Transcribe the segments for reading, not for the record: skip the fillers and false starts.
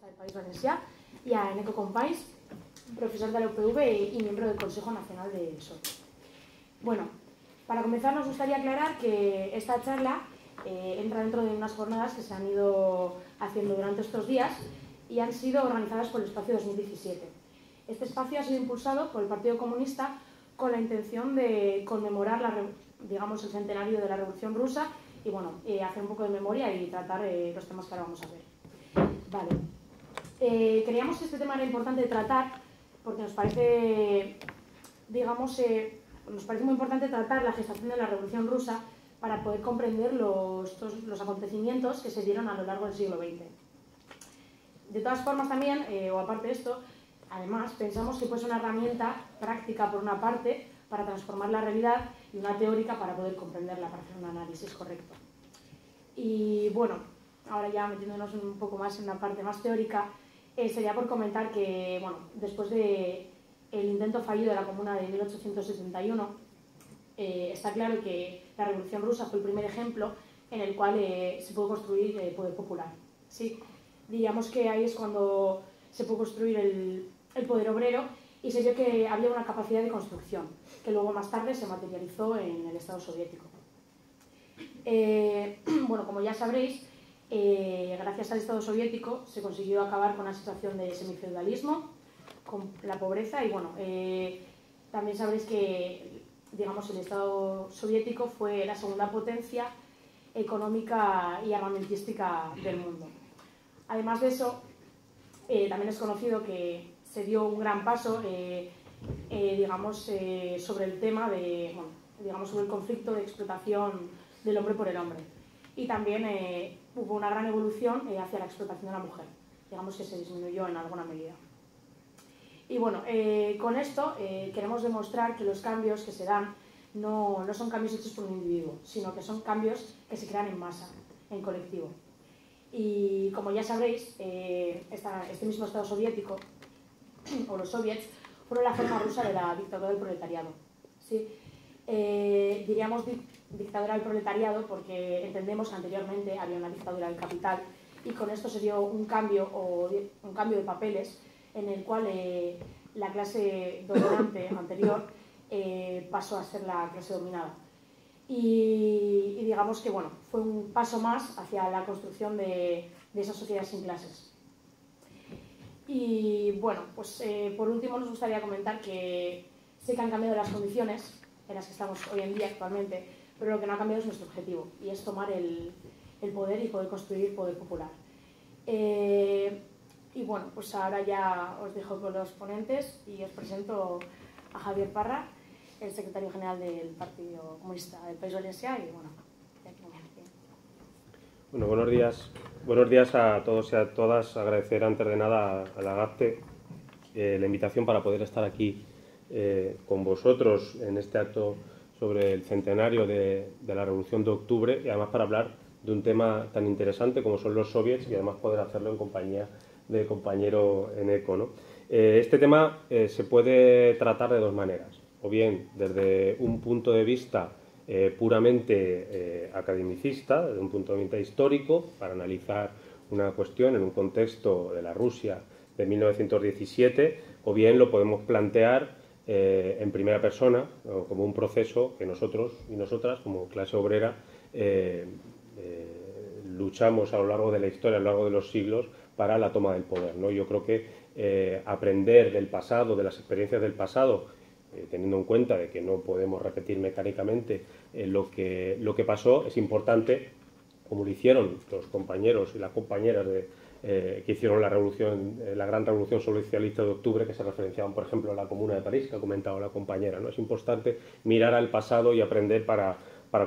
Comunista del País Valencià, y a Eneco Companys, profesor de la UPV y miembro del Consejo Nacional de SOC. Bueno, para comenzar nos gustaría aclarar que esta charla entra dentro de unas jornadas que se han ido haciendo durante estos días y han sido organizadas por el Espacio 2017. Este espacio ha sido impulsado por el Partido Comunista con la intención de conmemorar el centenario de la Revolución Rusa y bueno, hacer un poco de memoria y tratar los temas que ahora vamos a ver. Vale. Creíamos que este tema era importante de tratar porque nos parece, nos parece muy importante tratar la gestación de la Revolución Rusa para poder comprender los acontecimientos que se dieron a lo largo del siglo XX. De todas formas también, o aparte de esto, además pensamos que puede ser una herramienta práctica por una parte para transformar la realidad y una teórica para poder comprenderla, para hacer un análisis correcto. Y bueno, ahora ya metiéndonos un poco más en una parte más teórica, sería por comentar que, bueno, después del intento fallido de la Comuna de 1871, está claro que la Revolución Rusa fue el primer ejemplo en el cual se pudo construir poder popular. ¿Sí? Diríamos que ahí es cuando se pudo construir el poder obrero y se vio que había una capacidad de construcción, que luego más tarde se materializó en el Estado soviético. Bueno, como ya sabréis, gracias al Estado soviético se consiguió acabar con la situación de semifeudalismo, con la pobreza y bueno, también sabréis que el Estado soviético fue la segunda potencia económica y armamentística del mundo. Además de eso, también es conocido que se dio un gran paso sobre el tema de, sobre el conflicto de explotación del hombre por el hombre. Y también hubo una gran evolución hacia la explotación de la mujer, digamos que se disminuyó en alguna medida. Y bueno, con esto queremos demostrar que los cambios que se dan no son cambios hechos por un individuo, sino que son cambios que se crean en masa, en colectivo. Y como ya sabréis, este mismo Estado soviético, o los soviets, fueron la forma rusa de la dictadura del proletariado. ¿Sí? Diríamos dictadura del proletariado porque entendemos que anteriormente había una dictadura del capital y con esto se dio un cambio de papeles en el cual la clase dominante anterior pasó a ser la clase dominada. Y digamos que bueno, fue un paso más hacia la construcción de esa sociedad sin clases. Y bueno, pues por último nos gustaría comentar que sé que han cambiado las condiciones en las que estamos hoy en día actualmente, pero lo que no ha cambiado es nuestro objetivo, y es tomar el poder y poder construir poder popular. Y bueno, pues ahora ya os dejo con los ponentes y os presento a Javier Parra, el secretario general del Partido Comunista del País Valencià, y bueno, de aquí me voy. Bueno, buenos días. Buenos días a todos y a todas. Agradecer antes de nada a la GACTE la invitación para poder estar aquí con vosotros en este acto sobre el centenario de la Revolución de Octubre y además para hablar de un tema tan interesante como son los soviets y además poder hacerlo en compañía del compañero Eneco, ¿no? Este tema se puede tratar de dos maneras, o bien desde un punto de vista puramente academicista, desde un punto de vista histórico, para analizar una cuestión en un contexto de la Rusia de 1917, o bien lo podemos plantear en primera persona, como un proceso que nosotros y nosotras, como clase obrera, luchamos a lo largo de la historia, a lo largo de los siglos, para la toma del poder, ¿no? Yo creo que aprender del pasado, de las experiencias del pasado, teniendo en cuenta de que no podemos repetir mecánicamente lo que pasó, es importante, como lo hicieron los compañeros y las compañeras que hicieron la gran revolución socialista de octubre, que se referenciaban, por ejemplo, a la Comuna de París, que ha comentado la compañera, ¿no? Es importante mirar al pasado y aprender para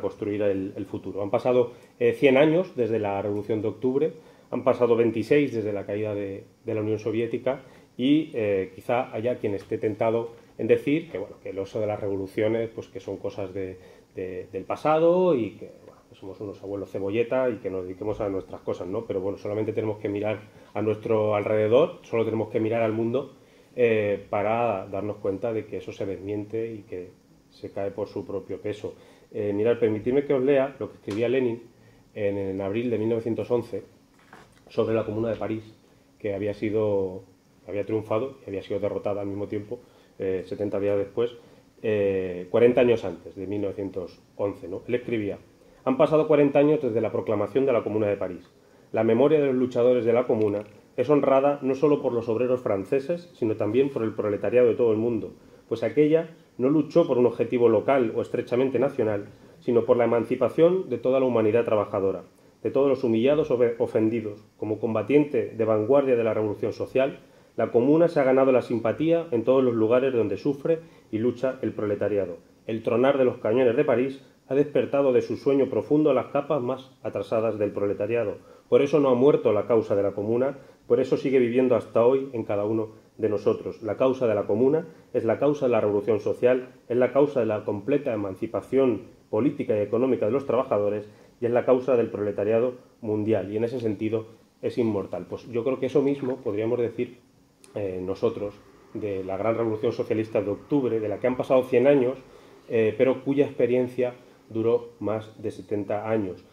construir el futuro. Han pasado 100 años desde la Revolución de Octubre, han pasado 26 desde la caída de la Unión Soviética y quizá haya quien esté tentado en decir que, bueno, que el uso de las revoluciones pues que son cosas del pasado y que, bueno, que somos unos abuelos cebolleta y que nos dediquemos a nuestras cosas, ¿no? Pero bueno, solamente tenemos que mirar a nuestro alrededor, solo tenemos que mirar al mundo para darnos cuenta de que eso se desmiente y que se cae por su propio peso. Mirad, permitidme que os lea lo que escribía Lenin en abril de 1911 sobre la Comuna de París, que había triunfado y había sido derrotada al mismo tiempo, 70 días después, 40 años antes, de 1911, ¿no? Él escribía: han pasado 40 años desde la proclamación de la Comuna de París. La memoria de los luchadores de la Comuna es honrada no solo por los obreros franceses, sino también por el proletariado de todo el mundo, pues aquella no luchó por un objetivo local o estrechamente nacional, sino por la emancipación de toda la humanidad trabajadora, de todos los humillados o ofendidos. Como combatiente de vanguardia de la revolución social, la Comuna se ha ganado la simpatía en todos los lugares donde sufre y lucha el proletariado. El tronar de los cañones de París ha despertado de su sueño profundo a las capas más atrasadas del proletariado. Por eso no ha muerto la causa de la Comuna, por eso sigue viviendo hasta hoy en cada uno de nosotros. La causa de la Comuna es la causa de la revolución social, es la causa de la completa emancipación política y económica de los trabajadores y es la causa del proletariado mundial, y en ese sentido es inmortal. Pues yo creo que eso mismo podríamos decir nosotros de la gran revolución socialista de octubre, de la que han pasado 100 años, pero cuya experiencia duró más de 70 años.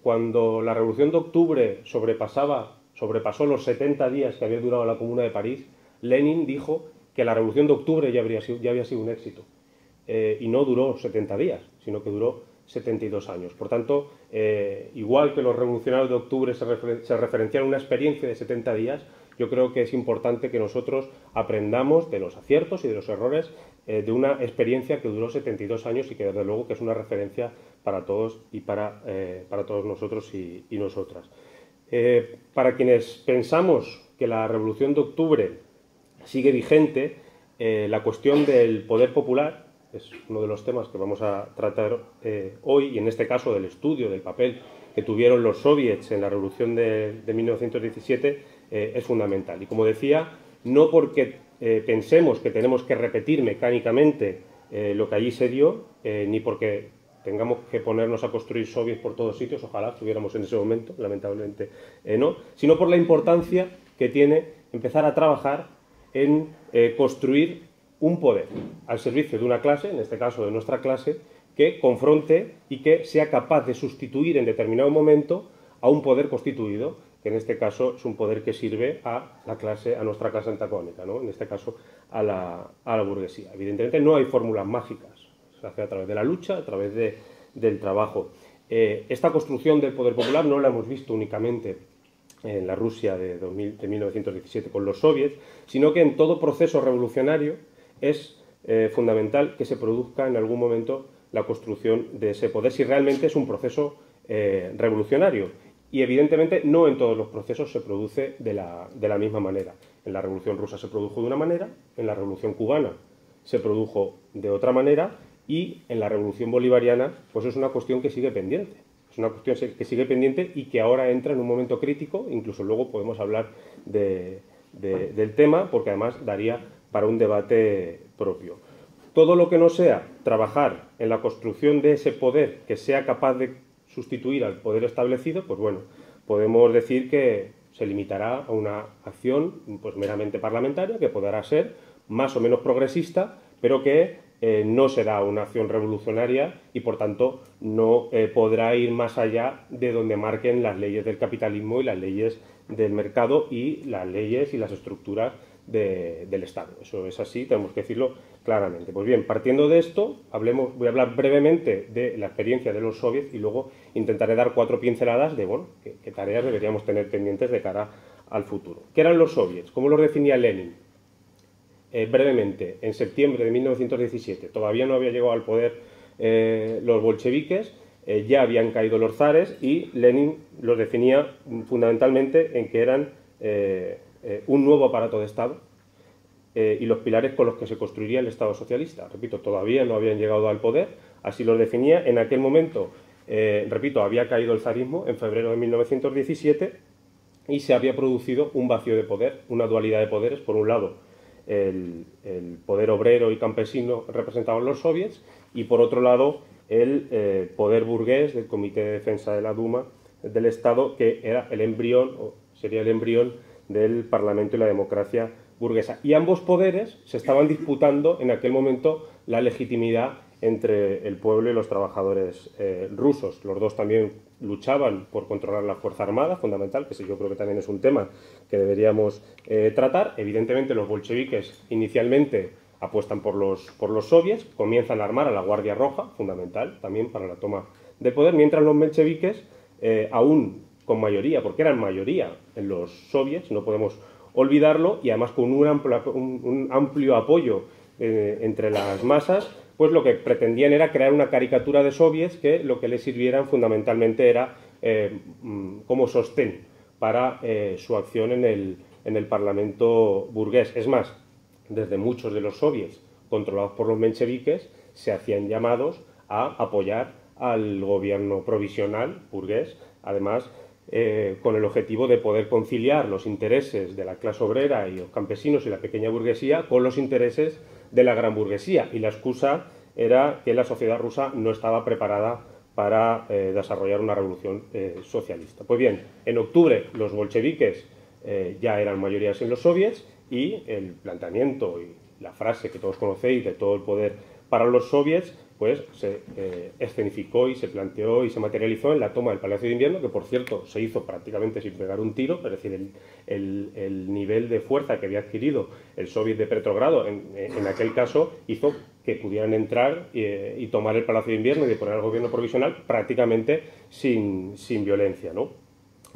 Cuando la revolución de octubre sobrepasó los 70 días que había durado la Comuna de París, Lenin dijo que la revolución de octubre ya había sido un éxito. Y no duró 70 días, sino que duró 72 años. Por tanto, igual que los revolucionarios de octubre se referenciaron a una experiencia de 70 días, yo creo que es importante que nosotros aprendamos de los aciertos y de los errores de una experiencia que duró 72 años y que desde luego que es una referencia para todos y para todos nosotros y nosotras. Para quienes pensamos que la Revolución de Octubre sigue vigente, la cuestión del poder popular es uno de los temas que vamos a tratar hoy, y en este caso del estudio del papel que tuvieron los soviets en la Revolución de 1917, es fundamental. Y como decía, no porque pensemos que tenemos que repetir mecánicamente lo que allí se dio, ni porque tengamos que ponernos a construir soviets por todos sitios, ojalá estuviéramos en ese momento, lamentablemente no, sino por la importancia que tiene empezar a trabajar en construir un poder al servicio de una clase, en este caso de nuestra clase, que confronte y que sea capaz de sustituir en determinado momento a un poder constituido, que en este caso es un poder que sirve a nuestra clase antagónica, ¿no? En este caso a la burguesía. Evidentemente no hay fórmulas mágicas, se hace a través de la lucha, a través del trabajo. Esta construcción del poder popular no la hemos visto únicamente en la Rusia de 1917 con los soviets, sino que en todo proceso revolucionario es fundamental que se produzca en algún momento la construcción de ese poder, si realmente es un proceso revolucionario. Y evidentemente no en todos los procesos se produce de la misma manera. En la Revolución Rusa se produjo de una manera, en la Revolución Cubana se produjo de otra manera, y en la Revolución Bolivariana pues es una cuestión que sigue pendiente. Es una cuestión que sigue pendiente y que ahora entra en un momento crítico, incluso luego podemos hablar del tema, porque además daría para un debate propio. Todo lo que no sea trabajar en la construcción de ese poder que sea capaz de sustituir al poder establecido, pues bueno, podemos decir que se limitará a una acción pues meramente parlamentaria, que podrá ser más o menos progresista, pero que no será una acción revolucionaria y por tanto no podrá ir más allá de donde marquen las leyes del capitalismo y las leyes del mercado y las leyes y las estructuras del Estado. Eso es así, tenemos que decirlo claramente. Pues bien, partiendo de esto, voy a hablar brevemente de la experiencia de los soviets y luego intentaré dar 4 pinceladas de qué tareas deberíamos tener pendientes de cara al futuro. ¿Qué eran los soviets? ¿Cómo los definía Lenin? Brevemente, en septiembre de 1917, todavía no había llegado al poder los bolcheviques, ya habían caído los zares y Lenin los definía fundamentalmente en que eran un nuevo aparato de Estado y los pilares con los que se construiría el Estado socialista. Repito, todavía no habían llegado al poder, así los definía. En aquel momento, repito, había caído el zarismo en febrero de 1917 y se había producido un vacío de poder, una dualidad de poderes. Por un lado, el poder obrero y campesino representado en los soviets y por otro lado el poder burgués del Comité de Defensa de la Duma del Estado, que era el embrión, o sería el embrión del Parlamento y la democracia burguesa. Y ambos poderes se estaban disputando en aquel momento la legitimidad entre el pueblo y los trabajadores rusos. Los dos también luchaban por controlar la fuerza armada, fundamental, que yo creo que también es un tema que deberíamos tratar. Evidentemente, los bolcheviques inicialmente apuestan por los soviets, comienzan a armar a la Guardia Roja, fundamental también para la toma del poder, mientras los mencheviques, aún con mayoría, porque eran mayoría en los soviets, no podemos olvidarlo, y además con un amplio apoyo entre las masas, pues lo que pretendían era crear una caricatura de soviets que lo que les sirvieran fundamentalmente era como sostén para su acción en el Parlamento burgués. Es más, desde muchos de los soviets controlados por los mencheviques se hacían llamados a apoyar al gobierno provisional burgués, además con el objetivo de poder conciliar los intereses de la clase obrera y los campesinos y la pequeña burguesía con los intereses de la gran burguesía, y la excusa era que la sociedad rusa no estaba preparada para desarrollar una revolución socialista. Pues bien, en octubre los bolcheviques ya eran mayorías en los soviets, y el planteamiento y la frase que todos conocéis de todo el poder para los soviets, pues se escenificó y se planteó y se materializó en la toma del Palacio de Invierno, que por cierto se hizo prácticamente sin pegar un tiro, es decir, el nivel de fuerza que había adquirido el soviet de Petrogrado en aquel caso hizo que pudieran entrar y tomar el Palacio de Invierno y deponer al gobierno provisional prácticamente sin violencia, ¿no?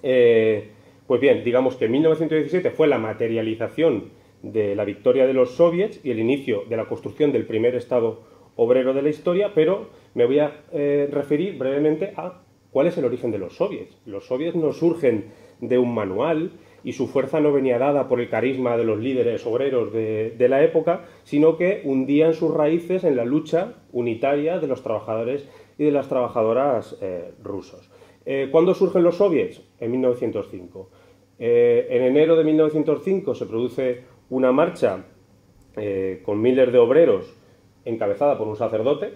Pues bien, digamos que 1917 fue la materialización de la victoria de los soviets y el inicio de la construcción del primer Estado obrero de la historia, pero me voy a referir brevemente a cuál es el origen de los soviets. Los soviets no surgen de un manual y su fuerza no venía dada por el carisma de los líderes obreros de la época, sino que hundían sus raíces en la lucha unitaria de los trabajadores y de las trabajadoras rusos. ¿Cuándo surgen los soviets? En 1905. En enero de 1905 se produce una marcha con miles de obreros encabezada por un sacerdote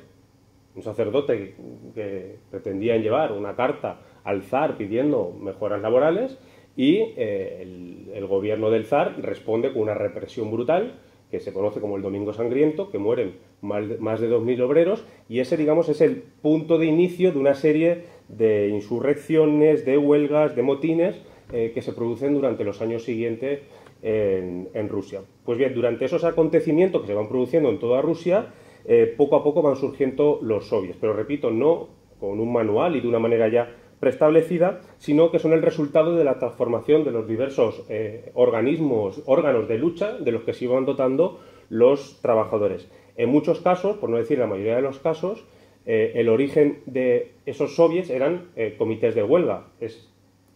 que pretendía llevar una carta al zar pidiendo mejoras laborales, y el gobierno del zar responde con una represión brutal que se conoce como el Domingo Sangriento, que mueren más de 2.000 obreros, y ese, digamos, es el punto de inicio de una serie de insurrecciones, de huelgas, de motines que se producen durante los años siguientes en Rusia. Pues bien, durante esos acontecimientos que se van produciendo en toda Rusia, poco a poco van surgiendo los soviets, pero repito, no con un manual y de una manera ya preestablecida, sino que son el resultado de la transformación de los diversos órganos de lucha de los que se iban dotando los trabajadores. En muchos casos, por no decir la mayoría de los casos, el origen de esos soviets eran comités de huelga. Es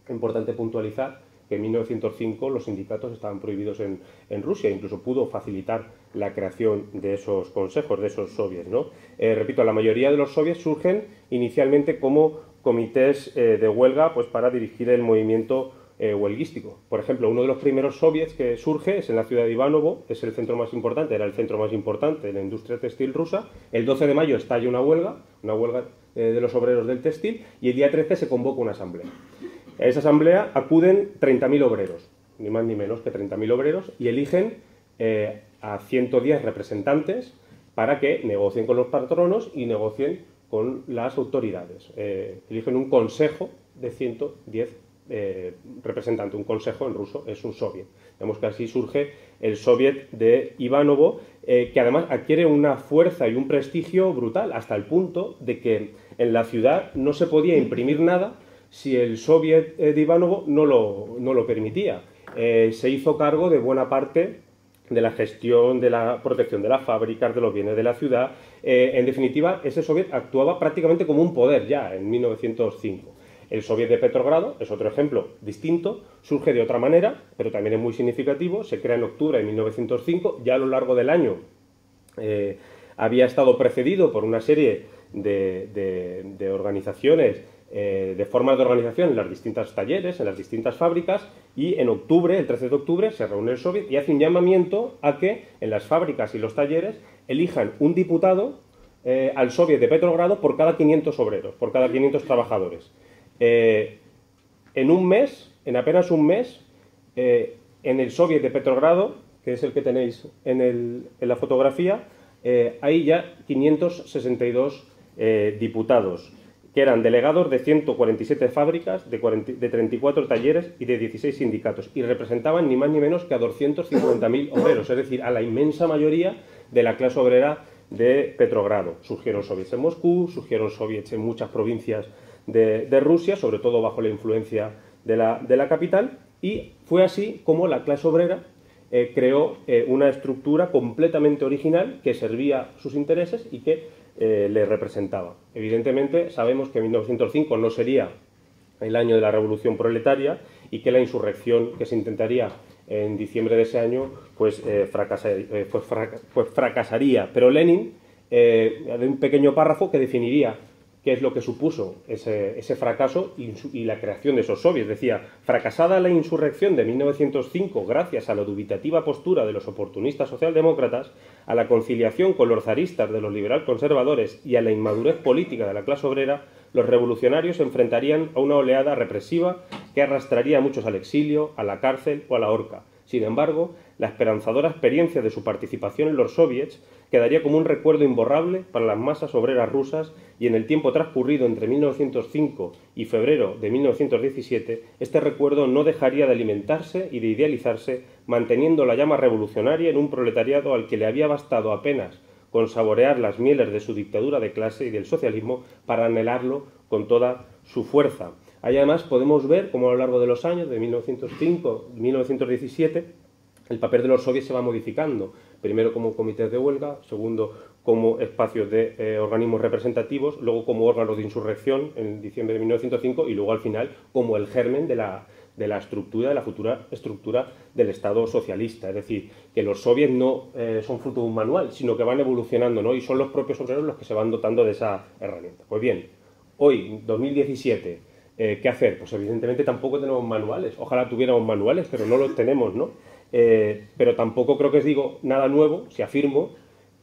importante puntualizar que en 1905 los sindicatos estaban prohibidos en Rusia, incluso pudo facilitar la creación de esos consejos, de esos soviets, ¿no? Repito, la mayoría de los soviets surgen inicialmente como comités de huelga, pues para dirigir el movimiento huelguístico. Por ejemplo, uno de los primeros soviets que surge es en la ciudad de Ivanovo, es el centro más importante, era el centro más importante de la industria textil rusa. El 12 de mayo estalla una huelga de los obreros del textil, y el día 13 se convoca una asamblea. A esa asamblea acuden 30.000 obreros, ni más ni menos que 30.000 obreros, y eligen a 110 representantes para que negocien con los patronos y negocien con las autoridades. Eligen un consejo de 110 representantes. Un consejo en ruso es un soviet. Vemos que así surge el soviet de Ivanovo, que además adquiere una fuerza y un prestigio brutal, hasta el punto de que en la ciudad no se podía imprimir nada si el soviet de Ivanovo no lo permitía. Se hizo cargo de buena parte de la gestión, de la protección de las fábricas, de los bienes de la ciudad. En definitiva, ese soviet actuaba prácticamente como un poder ya en 1905. El soviet de Petrogrado es otro ejemplo distinto, surge de otra manera, pero también es muy significativo. Se crea en octubre de 1905, ya a lo largo del año había estado precedido por una serie de organizaciones, de formas de organización en las distintas talleres, en las distintas fábricas, y en octubre, el 13 de octubre, se reúne el soviet y hace un llamamiento a que en las fábricas y los talleres elijan un diputado al soviet de Petrogrado por cada 500 obreros, por cada 500 trabajadores. En un mes, en apenas un mes, en el soviet de Petrogrado, que es el que tenéis en la fotografía, hay ya 562 diputados. que eran delegados de 147 fábricas, de 34 talleres y de 16 sindicatos, y representaban ni más ni menos que a 250.000 obreros, es decir, a la inmensa mayoría de la clase obrera de Petrogrado. Surgieron soviets en Moscú, surgieron soviets en muchas provincias de Rusia, sobre todo bajo la influencia de la capital, y fue así como la clase obrera creó una estructura completamente original que servía sus intereses y que le representaba. Evidentemente, sabemos que 1905 no sería el año de la revolución proletaria y que la insurrección que se intentaría en diciembre de ese año pues fracasaría. Pero Lenin de un pequeño párrafo que definiría qué es lo que supuso ese fracaso y la creación de esos soviets. Decía: fracasada la insurrección de 1905 gracias a la dubitativa postura de los oportunistas socialdemócratas, a la conciliación con los zaristas de los liberal conservadores y a la inmadurez política de la clase obrera, los revolucionarios se enfrentarían a una oleada represiva que arrastraría a muchos al exilio, a la cárcel o a la horca. Sin embargo, la esperanzadora experiencia de su participación en los soviets quedaría como un recuerdo imborrable para las masas obreras rusas, y en el tiempo transcurrido entre 1905 y febrero de 1917, este recuerdo no dejaría de alimentarse y de idealizarse, manteniendo la llama revolucionaria en un proletariado al que le había bastado apenas con saborear las mieles de su dictadura de clase y del socialismo para anhelarlo con toda su fuerza. Ahí además podemos ver cómo a lo largo de los años, de 1905 a 1917, el papel de los soviets se va modificando. Primero como comités de huelga, segundo como espacios de organismos representativos, luego como órganos de insurrección en diciembre de 1905 y luego al final como el germen de la estructura, de la futura estructura del Estado socialista. Es decir, que los soviets no son fruto de un manual, sino que van evolucionando, ¿no? Y son los propios obreros los que se van dotando de esa herramienta. Pues bien, hoy, 2017, ¿qué hacer? Pues evidentemente tampoco tenemos manuales. Ojalá tuviéramos manuales, pero no los tenemos, ¿no? Pero tampoco creo que os digo nada nuevo si afirmo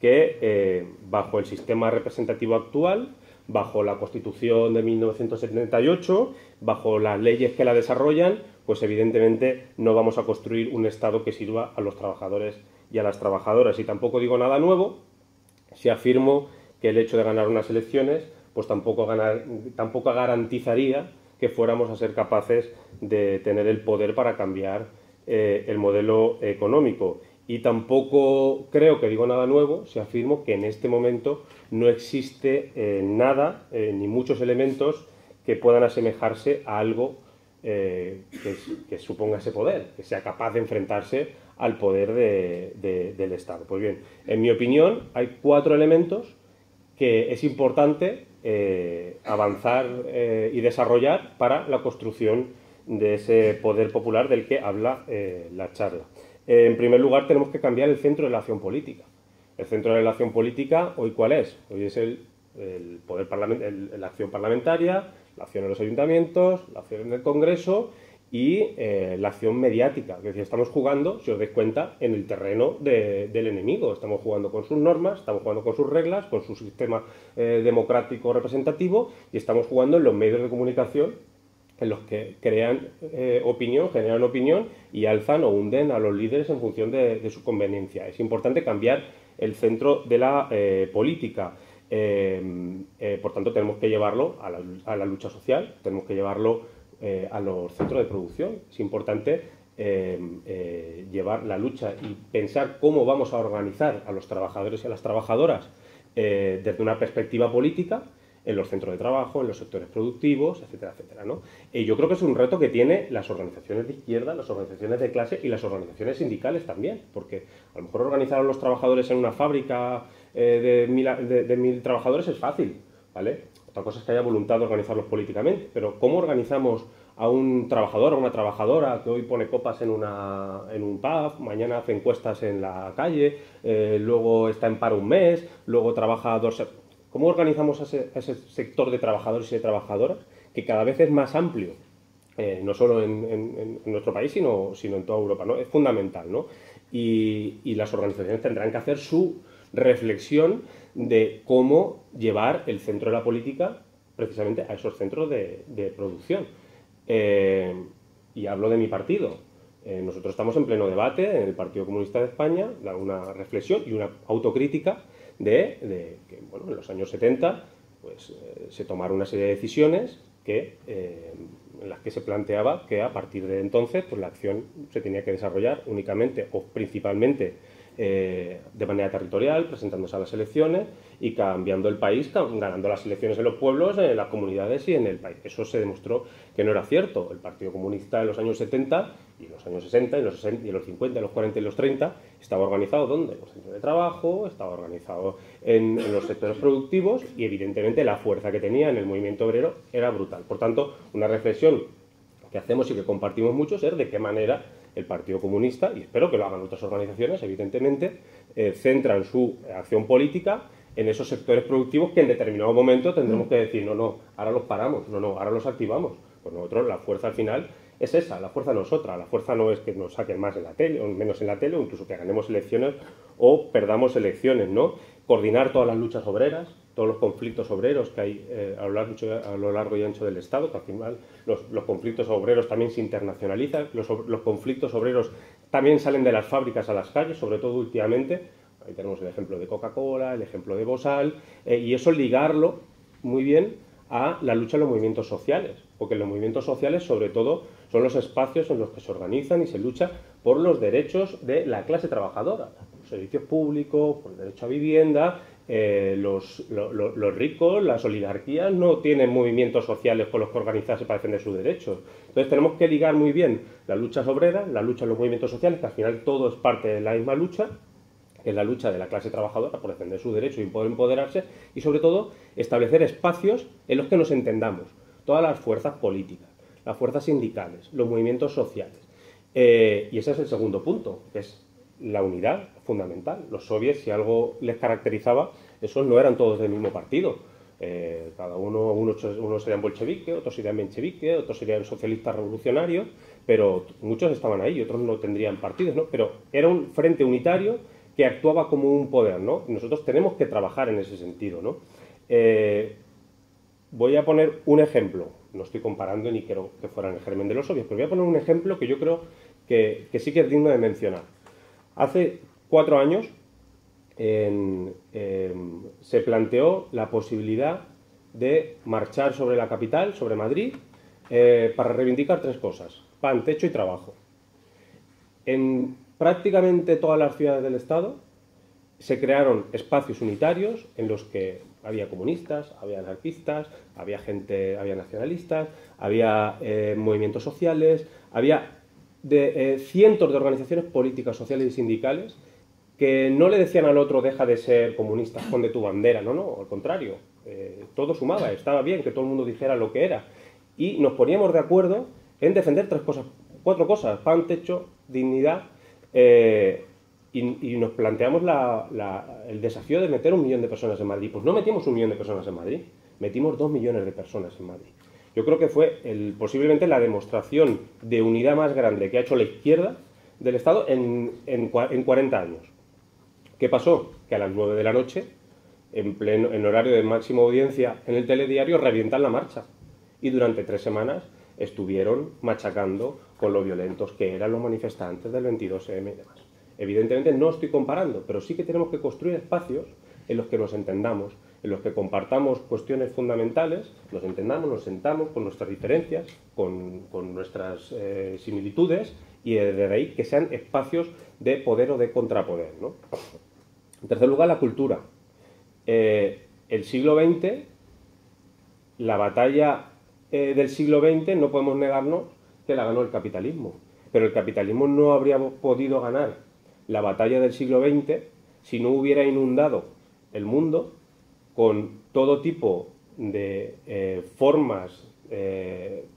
que bajo el sistema representativo actual, bajo la Constitución de 1978, bajo las leyes que la desarrollan, pues evidentemente no vamos a construir un Estado que sirva a los trabajadores y a las trabajadoras. Y tampoco digo nada nuevo si afirmo que el hecho de ganar unas elecciones pues tampoco garantizaría que fuéramos a ser capaces de tener el poder para cambiar el modelo económico. Y tampoco creo que digo nada nuevo si afirmo que en este momento no existe nada, ni muchos elementos que puedan asemejarse a algo que suponga ese poder, que sea capaz de enfrentarse al poder del Estado. Pues bien, en mi opinión hay 4 elementos que es importante avanzar y desarrollar para la construcción de ese poder popular del que habla la charla. En primer lugar, tenemos que cambiar el centro de la acción política. El centro de la acción política, ¿hoy cuál es? Hoy es la acción parlamentaria, la acción en los ayuntamientos, la acción en el Congreso y la acción mediática. Es decir, estamos jugando, si os dais cuenta, en el terreno del enemigo. Estamos jugando con sus normas, estamos jugando con sus reglas, con su sistema democrático representativo, y estamos jugando en los medios de comunicación en los que crean opinión, generan opinión y alzan o hunden a los líderes en función de su conveniencia. Es importante cambiar el centro de la política. Por tanto, tenemos que llevarlo a la lucha social, tenemos que llevarlo a los centros de producción. Es importante llevar la lucha y pensar cómo vamos a organizar a los trabajadores y a las trabajadoras desde una perspectiva política, en los centros de trabajo, en los sectores productivos, etcétera, etcétera, ¿no? Y yo creo que es un reto que tienen las organizaciones de izquierda, las organizaciones de clase y las organizaciones sindicales también, porque a lo mejor organizar a los trabajadores en una fábrica de 1000 trabajadores es fácil, ¿vale? Otra cosa es que haya voluntad de organizarlos políticamente, pero ¿cómo organizamos a un trabajador o una trabajadora que hoy pone copas en un pub, mañana hace encuestas en la calle, luego está en paro un mes, luego trabaja 2... ¿Cómo organizamos a ese sector de trabajadores y de trabajadoras que cada vez es más amplio? No solo en nuestro país, sino en toda Europa, ¿no? Es fundamental, ¿no? Y las organizaciones tendrán que hacer su reflexión de cómo llevar el centro de la política precisamente a esos centros de producción. Y hablo de mi partido. Nosotros estamos en pleno debate en el Partido Comunista de España, una reflexión y una autocrítica de que, bueno, en los años 70 pues se tomaron una serie de decisiones en las que se planteaba que a partir de entonces pues la acción se tenía que desarrollar únicamente o principalmente de manera territorial, presentándose a las elecciones y cambiando el país, ganando las elecciones en los pueblos, en las comunidades y en el país. Eso se demostró que no era cierto. El Partido Comunista en los años 70 y en los años 60, y en los 50, en los 40 y los 30 estaba organizado ¿dónde? En los centros de trabajo, estaba organizado en los sectores productivos y evidentemente la fuerza que tenía en el movimiento obrero era brutal. Por tanto, una reflexión que hacemos y que compartimos muchos es de qué manera el Partido Comunista, y espero que lo hagan otras organizaciones, evidentemente, centran su acción política en esos sectores productivos que en determinado momento tendremos que decir, no, ahora los paramos, no, ahora los activamos. Pues nosotros, la fuerza al final es esa, la fuerza no es otra, la fuerza no es que nos saquen más en la tele, o menos en la tele, o incluso que ganemos elecciones o perdamos elecciones, ¿no? Coordinar todas las luchas obreras, todos los conflictos obreros que hay a lo largo y ancho del Estado, que al final los conflictos obreros también se internacionalizan, los conflictos obreros también salen de las fábricas a las calles, sobre todo últimamente. Ahí tenemos el ejemplo de Coca-Cola, el ejemplo de Bosal, y eso ligarlo muy bien a la lucha en los movimientos sociales, porque los movimientos sociales sobre todo son los espacios en los que se organizan y se lucha por los derechos de la clase trabajadora, los servicios públicos, por el derecho a vivienda. Los ricos, las oligarquías no tienen movimientos sociales con los que organizarse para defender sus derechos. Entonces tenemos que ligar muy bien las luchas obreras, la lucha en los movimientos sociales, que al final todo es parte de la misma lucha, que es la lucha de la clase trabajadora por defender sus derechos y poder empoderarse, y sobre todo establecer espacios en los que nos entendamos, todas las fuerzas políticas, las fuerzas sindicales, los movimientos sociales. Y ese es el segundo punto, que es la unidad fundamental. Los soviets, si algo les caracterizaba, esos no eran todos del mismo partido. Cada unos serían bolcheviques, otros serían mencheviques, otros serían socialistas revolucionarios, pero muchos estaban ahí, otros no tendrían partidos, ¿no? Pero era un frente unitario que actuaba como un poder, ¿no? Y nosotros tenemos que trabajar en ese sentido, ¿no? Voy a poner un ejemplo, no estoy comparando ni quiero que fueran el germen de los soviets, pero voy a poner un ejemplo que yo creo que sí que es digno de mencionar. Hace 4 años se planteó la posibilidad de marchar sobre la capital, sobre Madrid, para reivindicar 3 cosas: pan, techo y trabajo. En prácticamente todas las ciudades del Estado se crearon espacios unitarios en los que había comunistas, había anarquistas, había nacionalistas, había movimientos sociales, había cientos de organizaciones políticas, sociales y sindicales que no le decían al otro deja de ser comunista, esconde tu bandera, no, al contrario, todo sumaba, estaba bien que todo el mundo dijera lo que era y nos poníamos de acuerdo en defender 4 cosas: pan, techo, dignidad, y nos planteamos el desafío de meter 1 millón de personas en Madrid. Pues no metimos 1 millón de personas en Madrid, metimos 2 millones de personas en Madrid. Yo creo que fue posiblemente la demostración de unidad más grande que ha hecho la izquierda del Estado en 40 años. ¿Qué pasó? Que a las 9 de la noche, en horario de máxima audiencia en el telediario, revientan la marcha. Y durante 3 semanas estuvieron machacando con lo violentos que eran los manifestantes del 22M y demás. Evidentemente no estoy comparando, pero sí que tenemos que construir espacios en los que nos entendamos, en los que compartamos cuestiones fundamentales, nos entendamos, nos sentamos con nuestras diferencias, con nuestras similitudes, y desde ahí que sean espacios de poder o de contrapoder, ¿no? En tercer lugar, la cultura. El siglo XX, la batalla del siglo XX, no podemos negarnos que la ganó el capitalismo, pero el capitalismo no habría podido ganar la batalla del siglo XX si no hubiera inundado el mundo con todo tipo de formas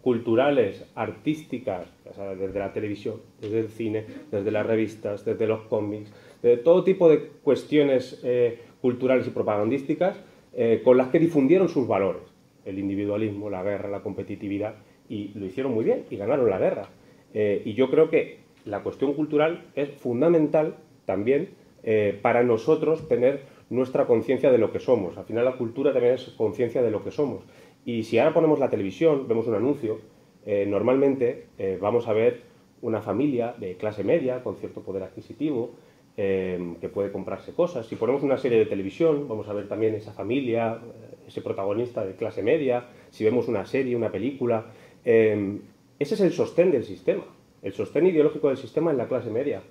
culturales, artísticas, o sea, desde la televisión, desde el cine, desde las revistas, desde los cómics, de todo tipo de cuestiones culturales y propagandísticas con las que difundieron sus valores: el individualismo, la guerra, la competitividad, y lo hicieron muy bien y ganaron la guerra. Y yo creo que la cuestión cultural es fundamental también para nosotros tener nuestra conciencia de lo que somos. Al final la cultura también es conciencia de lo que somos. Y si ahora ponemos la televisión, vemos un anuncio, normalmente vamos a ver una familia de clase media con cierto poder adquisitivo que puede comprarse cosas. Si ponemos una serie de televisión, vamos a ver también esa familia, ese protagonista de clase media, si vemos una serie, una película, ese es el sostén del sistema. El sostén ideológico del sistema es la clase media.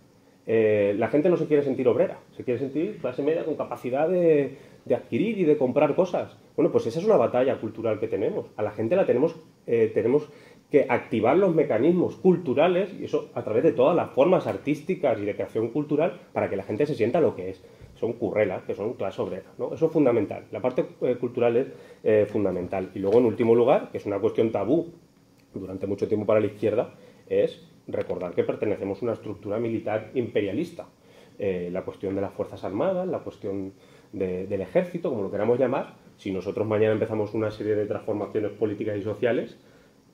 La gente no se quiere sentir obrera, se quiere sentir clase media con capacidad de adquirir y de comprar cosas. Bueno, pues esa es una batalla cultural que tenemos. A la gente la tenemos que activar los mecanismos culturales, y eso a través de todas las formas artísticas y de creación cultural, para que la gente se sienta lo que es. Son currelas, que son clase obrera, ¿no? Eso es fundamental. La parte cultural es fundamental. Y luego, en último lugar, que es una cuestión tabú durante mucho tiempo para la izquierda, es recordar que pertenecemos a una estructura militar imperialista. La cuestión de las Fuerzas Armadas, la cuestión del ejército, como lo queramos llamar, si nosotros mañana empezamos una serie de transformaciones políticas y sociales,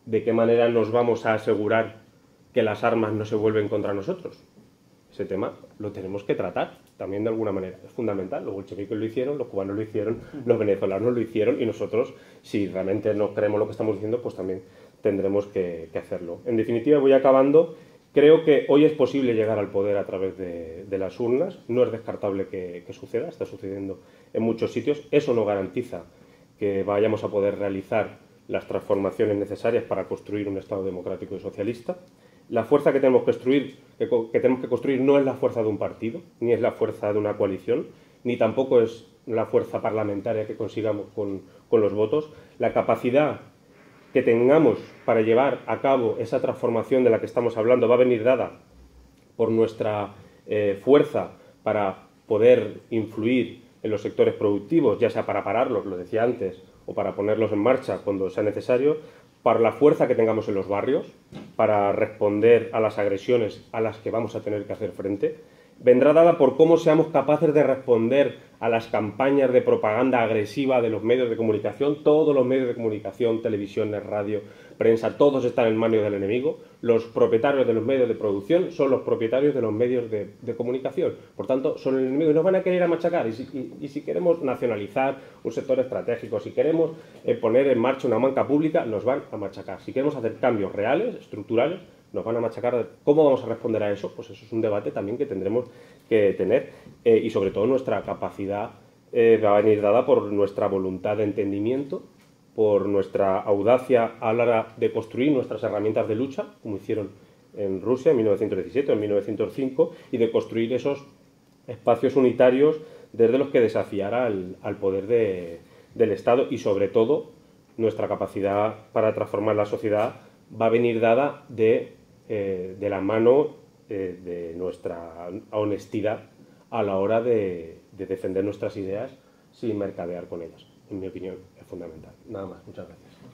¿de qué manera nos vamos a asegurar que las armas no se vuelven contra nosotros? Ese tema lo tenemos que tratar también de alguna manera. Es fundamental. Los bolcheviques lo hicieron, los cubanos lo hicieron, los venezolanos lo hicieron y nosotros, si realmente no creemos lo que estamos diciendo, pues también tendremos que hacerlo. En definitiva, voy acabando. Creo que hoy es posible llegar al poder a través de las urnas. No es descartable que suceda, está sucediendo en muchos sitios. Eso no garantiza que vayamos a poder realizar las transformaciones necesarias para construir un Estado democrático y socialista. La fuerza que tenemos que construir no es la fuerza de un partido, ni es la fuerza de una coalición, ni tampoco es la fuerza parlamentaria que consigamos con los votos. La capacidad que tengamos para llevar a cabo esa transformación de la que estamos hablando va a venir dada por nuestra fuerza para poder influir en los sectores productivos, ya sea para pararlos, lo decía antes, o para ponerlos en marcha cuando sea necesario, para la fuerza que tengamos en los barrios, para responder a las agresiones a las que vamos a tener que hacer frente. Vendrá dada por cómo seamos capaces de responder a las campañas de propaganda agresiva de los medios de comunicación. Todos los medios de comunicación, televisiones, radio, prensa, todos están en manos del enemigo. Los propietarios de los medios de producción son los propietarios de los medios de comunicación. Por tanto, son el enemigo y nos van a querer a machacar. Y si queremos nacionalizar un sector estratégico, si queremos poner en marcha una banca pública, nos van a machacar. Si queremos hacer cambios reales, estructurales, nos van a machacar. ¿Cómo vamos a responder a eso? Pues eso es un debate también que tendremos que tener y sobre todo nuestra capacidad va a venir dada por nuestra voluntad de entendimiento, por nuestra audacia a la hora de construir nuestras herramientas de lucha, como hicieron en Rusia en 1917 o en 1905, y de construir esos espacios unitarios desde los que desafiara al poder del Estado y sobre todo nuestra capacidad para transformar la sociedad va a venir dada de la mano de nuestra honestidad a la hora de defender nuestras ideas sin mercadear con ellas. En mi opinión, es fundamental. Nada más. Muchas gracias.